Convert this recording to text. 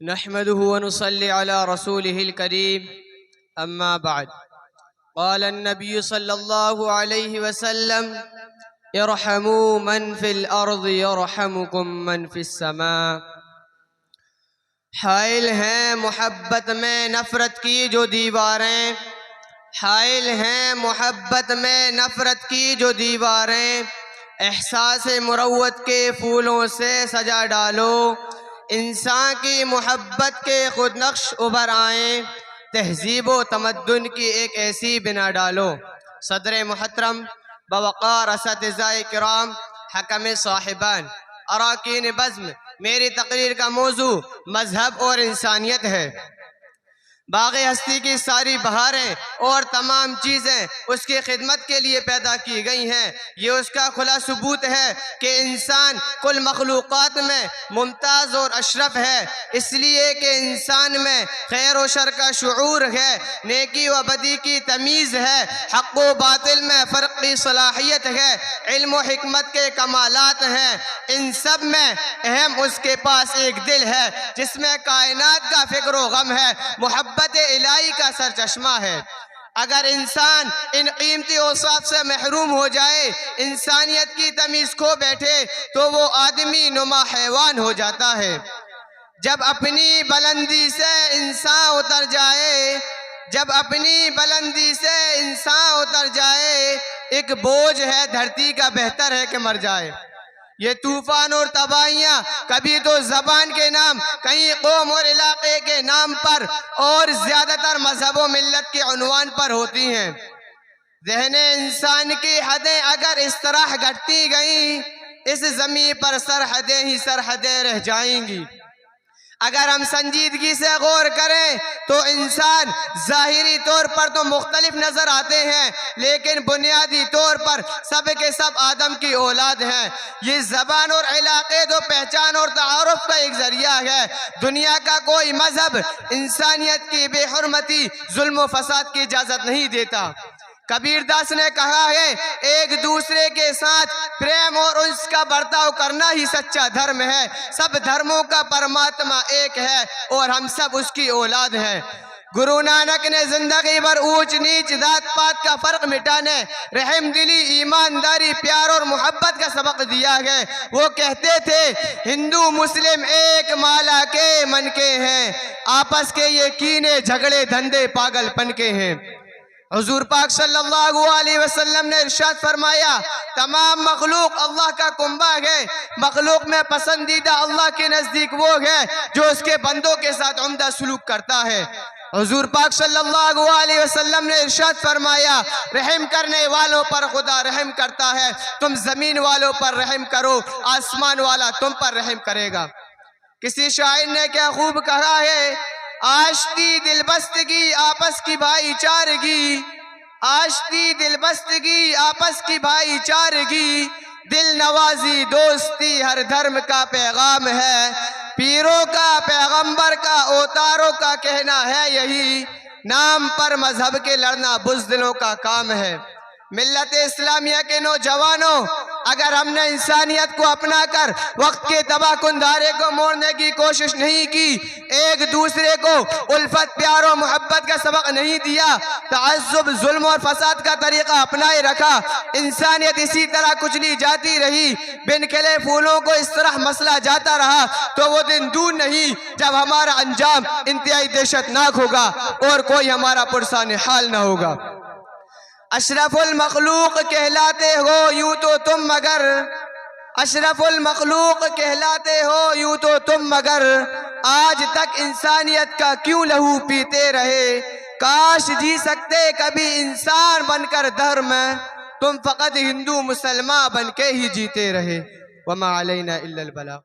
نحمده ونصلي على رسوله الكريم أما بعد قال النبي صلى الله عليه وسلم ارحموا من في الأرض يرحمكم من في السماء۔ حائل ہیں محبت میں نفرت کی جو دیواریں، حائل ہیں محبت میں نفرت کی جو دیواریں، احساس مروت کے پھولوں سے سجا ڈالو، انسان کی محبت کے خود نقش ابھر آئیں، تہذیب و تمدن کی ایک ایسی بنا ڈالو۔ صدر محترم، بوقار اساتذہ کرام، حکم صاحبان، اراکین بزم، میری تقریر کا موضوع مذہب اور انسانیت ہے۔ باغ ہستی کی ساری بہاریں اور تمام چیزیں اس کی خدمت کے لیے پیدا کی گئی ہیں۔ یہ اس کا کھلا ثبوت ہے کہ انسان کل مخلوقات میں ممتاز اور اشرف ہے، اس لیے کہ انسان میں خیر و شر کا شعور ہے، نیکی و بدی کی تمیز ہے، حق و باطل میں فرق کی صلاحیت ہے، علم و حکمت کے کمالات ہیں۔ ان سب میں اہم اس کے پاس ایک دل ہے جس میں کائنات کا فکر و غم ہے، محبت الہی کا سرچشمہ ہے۔ اگر انسان ان قیمتی اوصاف سے محروم ہو جائے، انسانیت کی تمیز کھو بیٹھے، تو وہ آدمی نما حیوان ہو جاتا ہے۔ جب اپنی بلندی سے انسان اتر جائے، جب اپنی بلندی سے انسان اتر جائے، ایک بوجھ ہے دھرتی کا، بہتر ہے کہ مر جائے۔ یہ طوفان اور تباہیاں کبھی تو زبان کے نام، کہیں قوم اور علاقے کے نام پر، اور زیادہ تر مذہب و ملت کے عنوان پر ہوتی ہیں۔ ذہن انسان کی حدیں اگر اس طرح گھٹتی گئیں، اس زمین پر سرحدیں ہی سرحدیں رہ جائیں گی۔ اگر ہم سنجیدگی سے غور کریں تو انسان ظاہری طور پر تو مختلف نظر آتے ہیں، لیکن بنیادی طور پر سب کے سب آدم کی اولاد ہیں۔ یہ زبان اور علاقے تو پہچان اور تعارف کا ایک ذریعہ ہے۔ دنیا کا کوئی مذہب انسانیت کی بے حرمتی، ظلم و فساد کی اجازت نہیں دیتا۔ کبیر داس نے کہا ہے، ایک دوسرے کے ساتھ پریم اور انس کا برتاؤ کرنا ہی سچا دھرم ہے۔ سب دھرموں کا پرماتما ایک ہے اور ہم سب اس کی اولاد ہیں۔ گرو نانک نے زندگی بھر اونچ نیچ، ذات پات کا فرق مٹانے، رحم دلی، ایمانداری، پیار اور محبت کا سبق دیا ہے۔ وہ کہتے تھے، ہندو مسلم ایک مالا کے من کے ہیں، آپس کے یہ کینے جھگڑے دھندے پاگل پن کے ہیں۔ حضور پاک صلی اللہ علیہ وسلم نے ارشاد فرمایا، تمام مخلوق اللہ کا کنبہ ہے، مخلوق میں پسندیدہ اللہ کے نزدیک وہ ہے جو اس کے بندوں کے ساتھ عمدہ سلوک کرتا ہے۔ حضور پاک صلی اللہ علیہ وسلم نے ارشاد فرمایا، رحم کرنے والوں پر خدا رحم کرتا ہے، تم زمین والوں پر رحم کرو، آسمان والا تم پر رحم کرے گا۔ کسی شاعر نے کیا خوب کہا ہے، آشتی دل بستگی آپس کی بھائی چارگی، آشتی دل بستگی آپس کی بھائی چارگی، دل نوازی دوستی ہر دھرم کا پیغام ہے، پیروں کا پیغمبر کا اوتاروں کا کہنا ہے یہی، نام پر مذہب کے لڑنا بزدلوں کا کام ہے۔ ملت اسلامیہ کے نوجوانوں، اگر ہم نے انسانیت کو اپنا کر وقت کے تباہ کن دھارے کو موڑنے کی کوشش نہیں کی، ایک دوسرے کو الفت، پیار و محبت کا سبق نہیں دیا، تعصب، ظلم اور فساد کا طریقہ اپنائے رکھا، انسانیت اسی طرح کچلی جاتی رہی، بن کھلے پھولوں کو اس طرح مسلا جاتا رہا، تو وہ دن دور نہیں جب ہمارا انجام انتہائی دہشت ناک ہوگا اور کوئی ہمارا پرسان حال نہ ہوگا۔ اشرف المخلوق کہلاتے ہو یوں تو تم مگر، اشرف المخلوق کہلاتے ہو یوں تو تم مگر، آج تک انسانیت کا کیوں لہو پیتے رہے، کاش جی سکتے کبھی انسان بن کر دھر میں، تم فقط ہندو مسلمان بن کے ہی جیتے رہے۔ وما علینا الا البلاغ۔